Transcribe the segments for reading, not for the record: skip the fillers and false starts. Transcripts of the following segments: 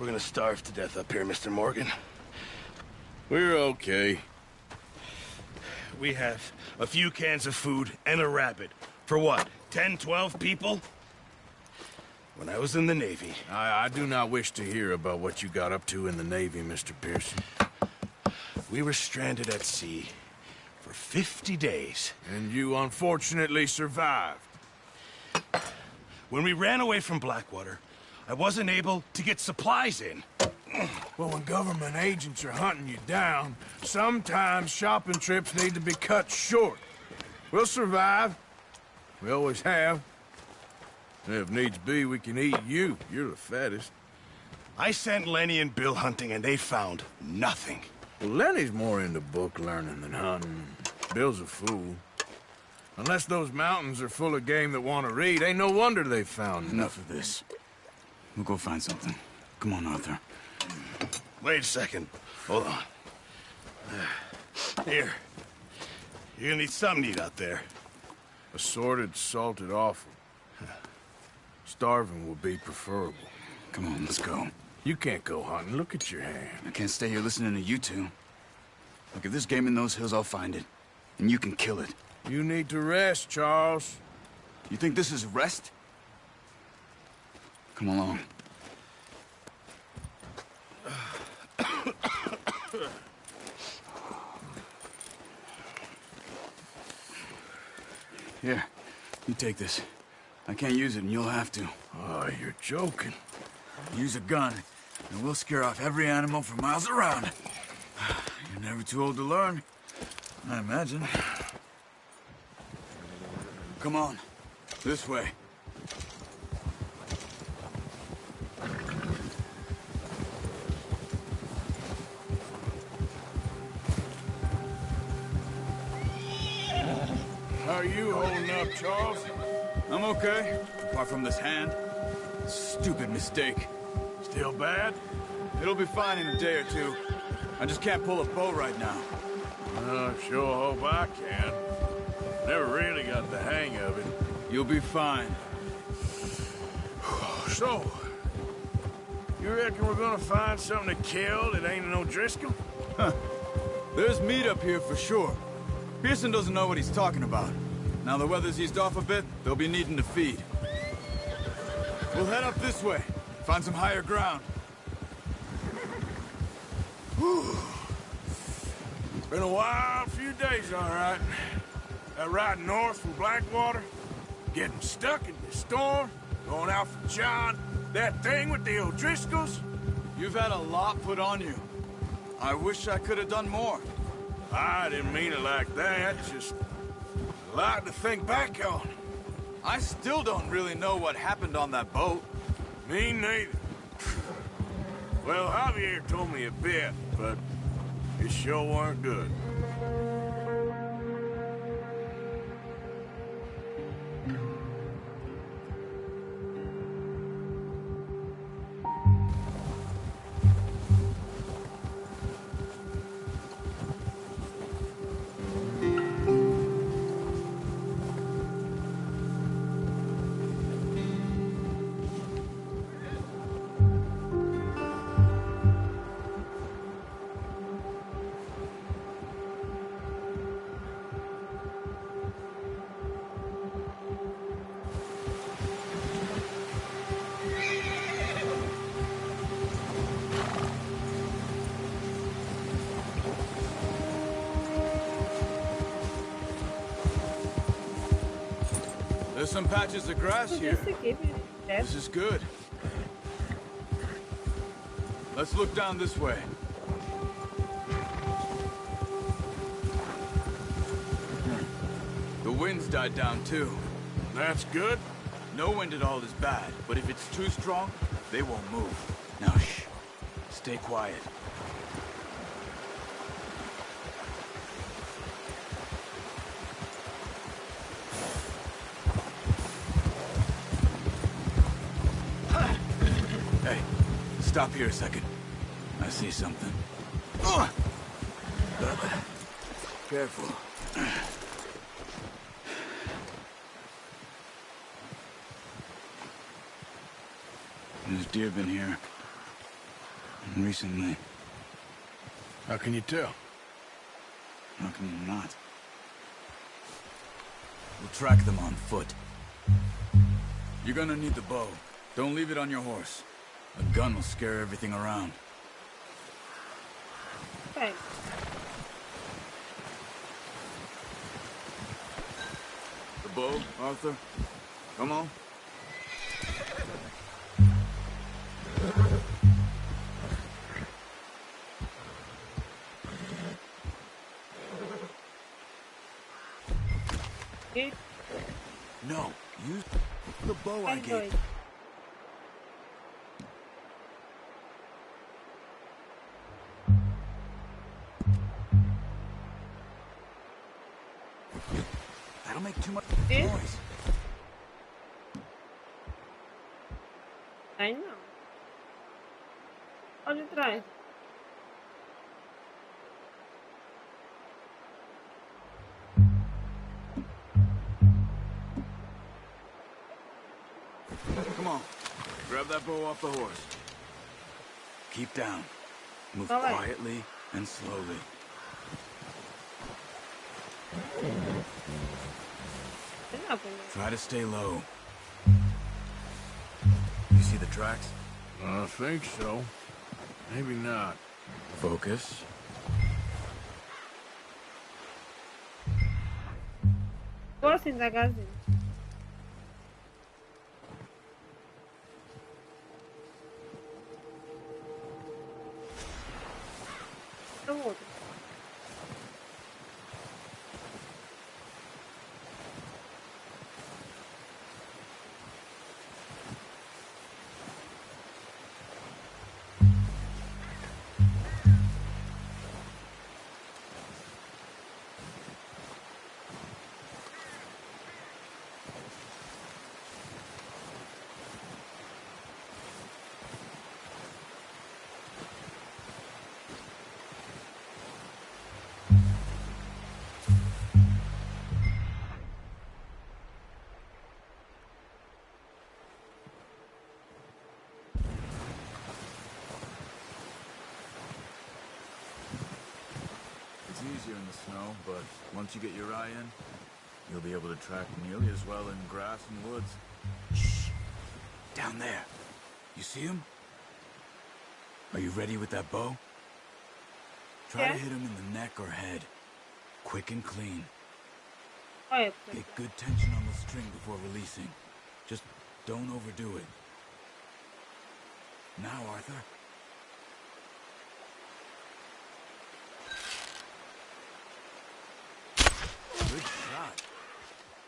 We're gonna starve to death up here, Mr. Morgan. We're okay. We have a few cans of food and a rabbit. For what, 10, 12 people? When I was in the Navy... I do not wish to hear about what you got up to in the Navy, Mr. Pearson. We were stranded at sea for 50 days. And you unfortunately survived. When we ran away from Blackwater, I wasn't able to get supplies in. Well, when government agents are hunting you down, sometimes shopping trips need to be cut short. We'll survive. We always have. And if needs be, we can eat you. You're the fattest. I sent Lenny and Bill hunting, and they found nothing. Well, Lenny's more into book learning than hunting. Bill's a fool. Unless those mountains are full of game that want to read, ain't no wonder they found Enough of this. We'll go find something. Come on, Arthur. Wait a second. Hold on. Here. You're gonna need something to eat out there. Assorted, salted offal. Starving will be preferable. Come on, let's go. You can't go hunting. Look at your hand. I can't stay here listening to you two. Look, if there's game in those hills, I'll find it. And you can kill it. You need to rest, Charles. You think this is rest? Come along. Here, you take this. I can't use it, and you'll have to. Oh, you're joking. Use a gun, and we'll scare off every animal for miles around. You're never too old to learn, I imagine. Come on, this way. How are you holding up, Charles? I'm okay, apart from this hand. Stupid mistake. Still bad? It'll be fine in a day or two. I just can't pull a bow right now. Sure hope I can. Never really got the hang of it. You'll be fine. So, you reckon we're gonna find something to kill that ain't no Driscoll? There's meat up here for sure. Pearson doesn't know what he's talking about. Now the weather's eased off a bit, they'll be needing to feed. We'll head up this way, find some higher ground. Whew. Been a wild few days, all right. That ride north from Blackwater, getting stuck in the storm, going out for John, that thing with the O'Driscolls. You've had a lot put on you. I wish I could have done more. I didn't mean it like that, just a lot to think back on. I still don't really know what happened on that boat. Me neither. Well, Javier told me a bit, but it sure weren't good. There's some patches of grass here. This is good. Let's look down this way. The wind's died down too. That's good. No wind at all is bad, but if it's too strong, they won't move. Now shh. Stay quiet. Hey, stop here a second. I see something. Careful. There's deer been here. recently. How can you tell? How can you not? We'll track them on foot. You're gonna need the bow. Don't leave it on your horse. A gun will scare everything around. Okay. The bow, Arthur? Come on. Okay. No, use the bow I gave. Dois. That'll make too much Eh? noise. Aí não. Pode trás. Come on. Grab that bow off the horse. Keep down. Move All right. quietly and slowly. Não, primeiro. Try to stay low. You see the tracks? I think so. Maybe not. Focus. Vou assim devagarzinho. O outro. It's easier in the snow, but once you get your eye in, you'll be able to track nearly as well in grass and woods. Shh! Down there. You see him? Are you ready with that bow? Try Yeah. to hit him in the neck or head. Quick and clean. Olha, Get good tension on the string before releasing. Just don't overdo it. Now, Arthur. Good shot.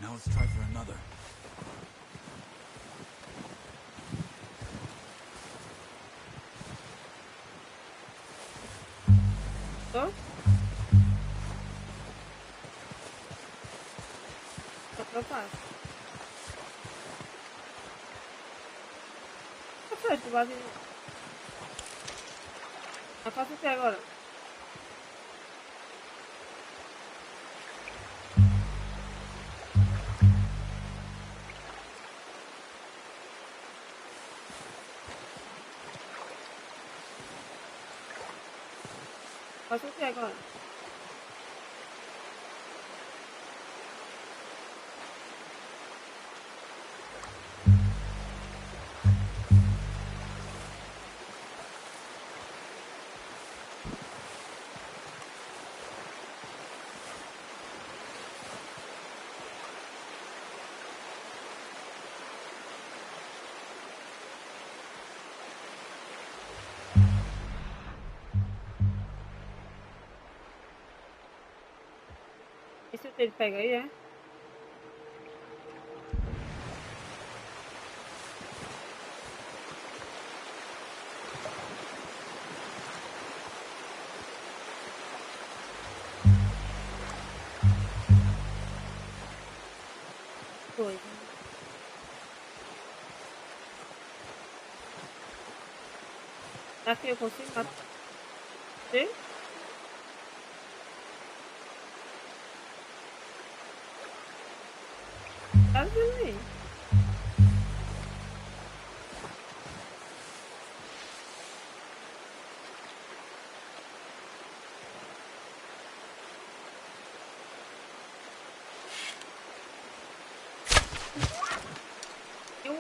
Now let's try for another. tô. Só pra trás. Tá certo, vazio. Eu faço o que agora? Faço o que agora? Esse o ele pega aí, é? Dois. Aqui eu consigo matar. Sim? Tá vendo aí?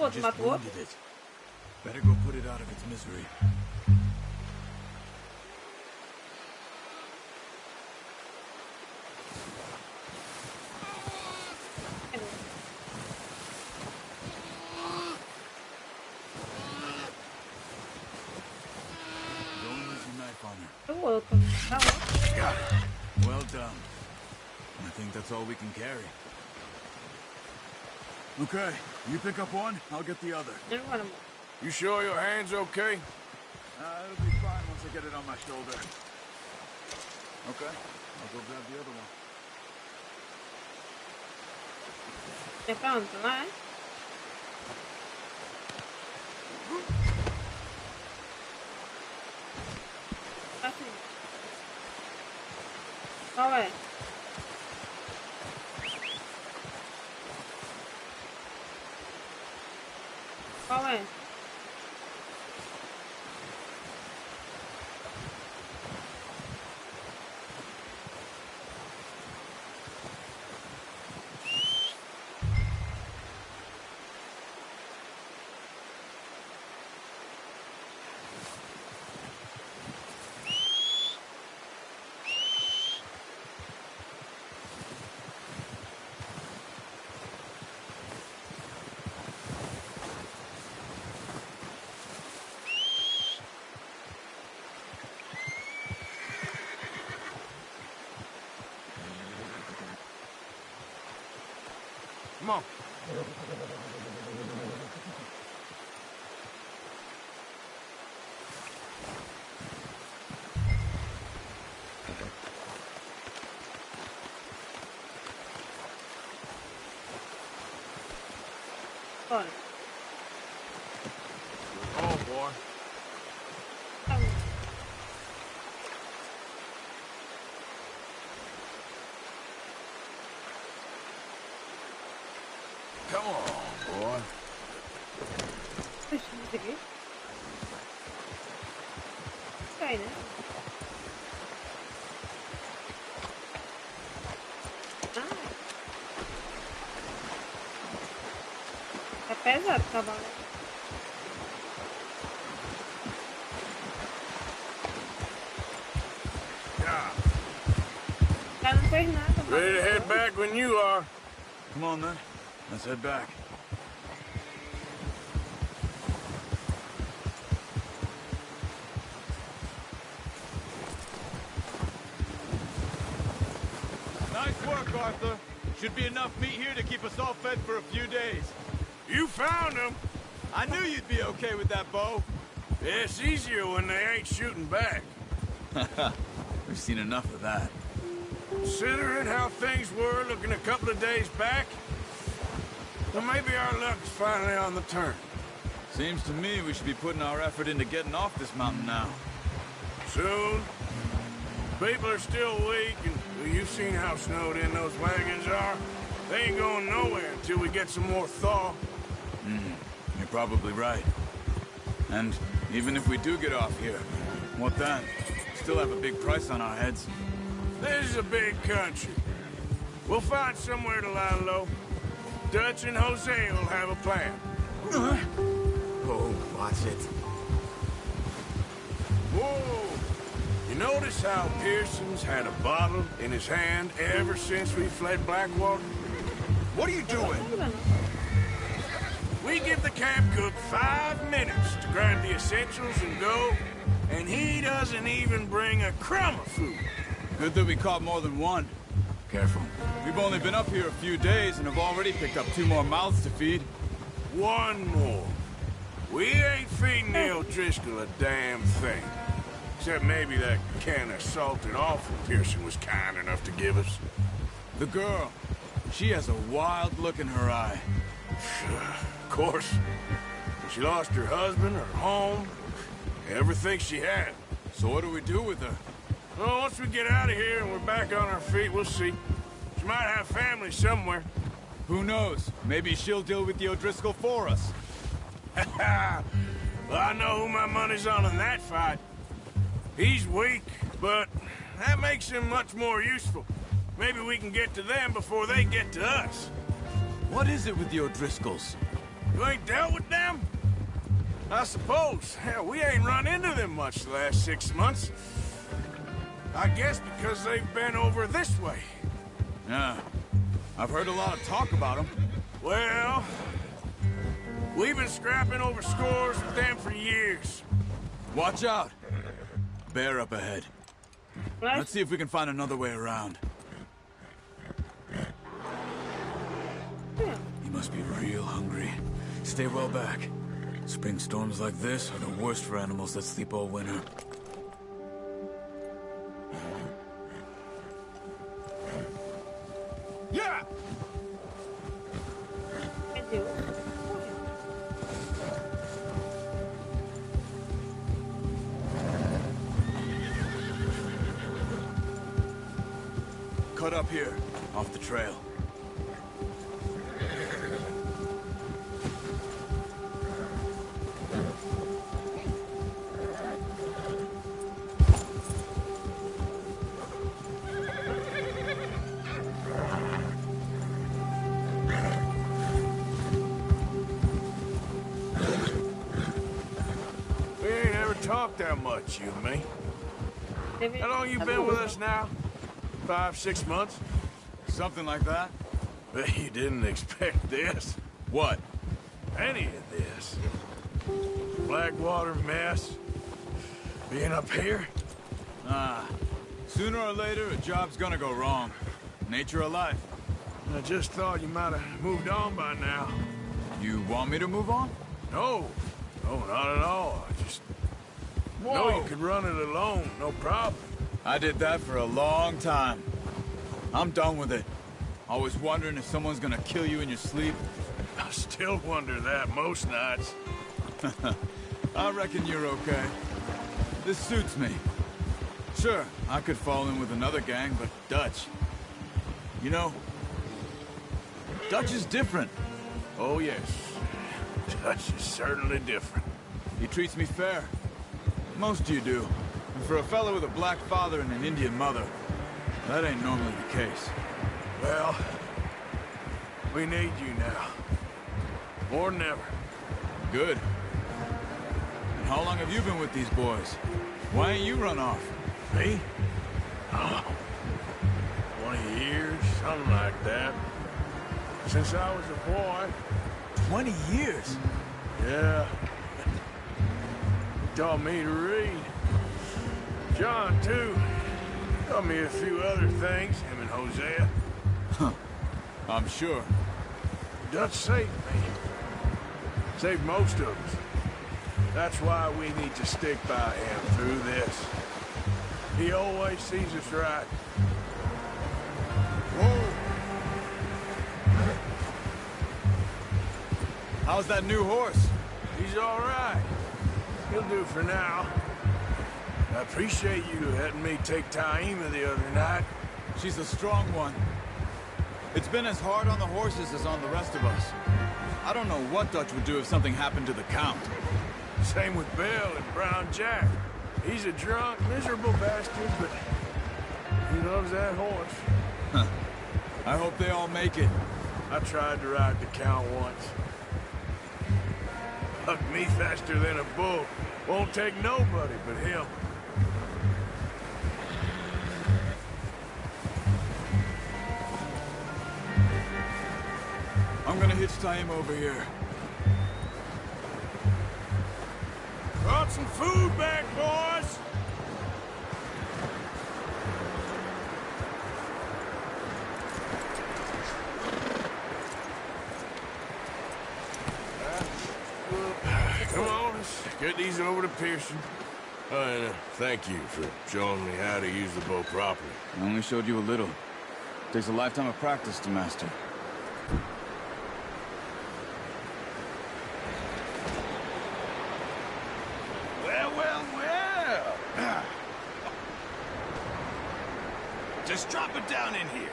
outro Just mata o outro? wounded it. Better go put it out of its misery. Don't use your knife on her. O outro. Tá outro. Got it. Well done. I think that's all we can carry. Okay, you pick up one, I'll get the other. Agora, You sure your hand's okay? It'll be fine once I get it on my shoulder. Okay, I'll go grab the other one. é pra onde? Pra lá, é? Assim. Qual é? Qual é? Come on. Bora. Oh, boy. Tá bom. Come on, boy. Puxa, não peguei. Cai, né? Ah. Tá pesado o cavalo. Yeah. O cara não fez nada, mano. Ready to head back when you are. Come on then, let's head back. Nice work, Arthur. Should be enough meat here to keep us all fed for a few days. You found them. I knew you'd be okay with that bow. It's easier when they ain't shooting back. We've seen enough of that. Considering how things were looking a couple of days back, well, maybe our luck's finally on the turn. Seems to me we should be putting our effort into getting off this mountain now. Soon. People are still weak, and well, you've seen how snowed in those wagons are. They ain't going nowhere until we get some more thaw. You're probably right. And even if we do get off here, what then? Still have a big price on our heads. This is a big country. We'll find somewhere to lie low. Dutch and Jose will have a plan. Oh, watch it. Whoa! You notice how Pearson's had a bottle in his hand ever since we fled Blackwater? What are you doing? We give the camp cook 5 minutes to grab the essentials and go, and he doesn't even bring a crumb of food. Good that we caught more than one. Careful. We've only been up here a few days and have already picked up 2 more mouths to feed. One more. We ain't feeding the O'Driscoll a damn thing. Except maybe that can of salted offal Pearson was kind enough to give us. The girl. She has a wild look in her eye. Of course. She lost her husband, her home, everything she had. So what do we do with her? Well, once we get out of here and we're back on our feet, we'll see. She might have family somewhere. Who knows? Maybe she'll deal with the O'Driscoll for us. Well, I know who my money's on in that fight. He's weak, but that makes him much more useful. Maybe we can get to them before they get to us. What is it with the O'Driscolls? You ain't dealt with them? I suppose. Hell, we ain't run into them much the last 6 months. I guess because they've been over this way. Yeah. I've heard a lot of talk about them. Well, we've been scrapping over scores with them for years. Watch out. Bear up ahead. What? Let's see if we can find another way around. Yeah. He must be real hungry. Stay well back. Spring storms like this are the worst for animals that sleep all winter. Yeah! Meu Deus. Cut up here, off the trail. We ain't ever talked that much, you and me. How long you been with us now? 5, 6 months? Something like that? Bet you didn't expect this. What? Any of this. Blackwater mess. Being up here? Ah. Sooner or later, a job's gonna go wrong. Nature of life. I just thought you might have moved on by now. You want me to move on? No. No, not at all. I just know you could run it alone, no problem. I did that for a long time. I'm done with it. Always wondering if someone's gonna kill you in your sleep. I still wonder that most nights. I reckon you're okay. This suits me. Sure, I could fall in with another gang, but Dutch... You know, Dutch is different. Oh, yes. Dutch is certainly different. He treats me fair. Most of you do. And for a fellow with a black father and an Indian mother, that ain't normally the case. Well, we need you now. More than ever. Good. And how long have you been with these boys? Why ain't you run off? Me? Oh, 20 years, something like that. Since I was a boy. 20 years? Yeah. He taught me to read. John, too. Taught me a few other things, him and Hosea. I'm sure. Dutch saved me. Saved most of us. That's why we need to stick by him through this. He always sees us right. Whoa! How's that new horse? He's all right. He'll do for now. I appreciate you letting me take Taima the other night. She's a strong one. It's been as hard on the horses as on the rest of us. I don't know what Dutch would do if something happened to the Count. Same with Bill and Brown Jack. He's a drunk, miserable bastard, but he loves that horse. I hope they all make it. I tried to ride the Count once. Hugged me faster than a bull. Won't take nobody but him. I'm gonna hitch Taima over here. Brought some food back, boys! Come on, let's get these over to Pearson. And thank you for showing me how to use the bow properly. I only showed you a little. Takes a lifetime of practice to master. Well. Just drop it down in here.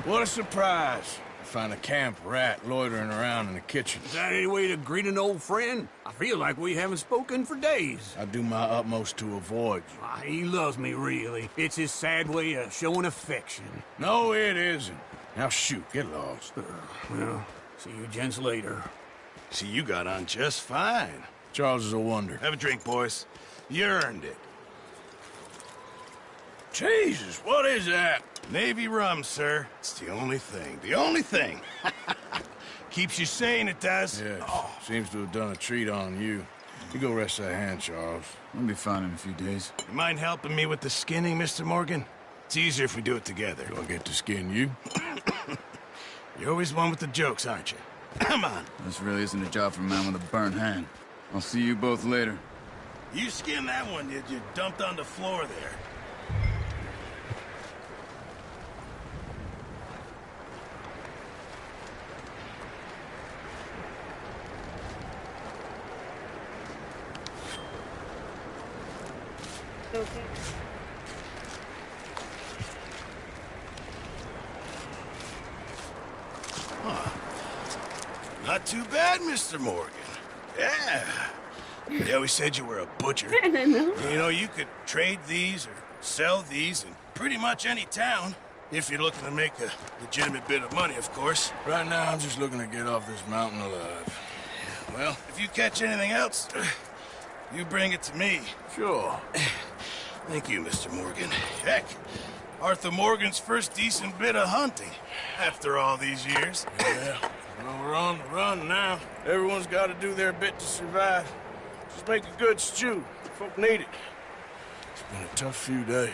What a surprise. Find a camp rat loitering around in the kitchen. Is that any way to greet an old friend? I feel like we haven't spoken for days. I do my utmost to avoid you. He loves me, really. It's his sad way of showing affection. No, it isn't. Now shoot, get lost. Well, see you gents later. See, you got on just fine. Charles is a wonder. Have a drink, boys. You earned it. Jesus, what is that? Navy rum, sir. It's the only thing. The only thing. Keeps you sane, it does. Yes, seems to have done a treat on you. You go rest that hand, Charles. I'll be fine in a few days. You mind helping me with the skinning, Mr. Morgan? It's easier if we do it together. Do I get to skin you? You're always one with the jokes, aren't you? Come on. This really isn't a job for a man with a burnt hand. I'll see you both later. You skinned that one you dumped on the floor there. Okay. Not too bad, Mr. Morgan. Yeah. They always said you were a butcher. I don't know. You know, you could trade these or sell these in pretty much any town. If you're looking to make a legitimate bit of money, of course. Right now, I'm just looking to get off this mountain alive. Well, if you catch anything else, you bring it to me. Sure. Thank you, Mr. Morgan. Heck, Arthur Morgan's first decent bit of hunting after all these years. Yeah. Well, we're on the run now. Everyone's got to do their bit to survive. Just make a good stew. Folk need it. It's been a tough few days.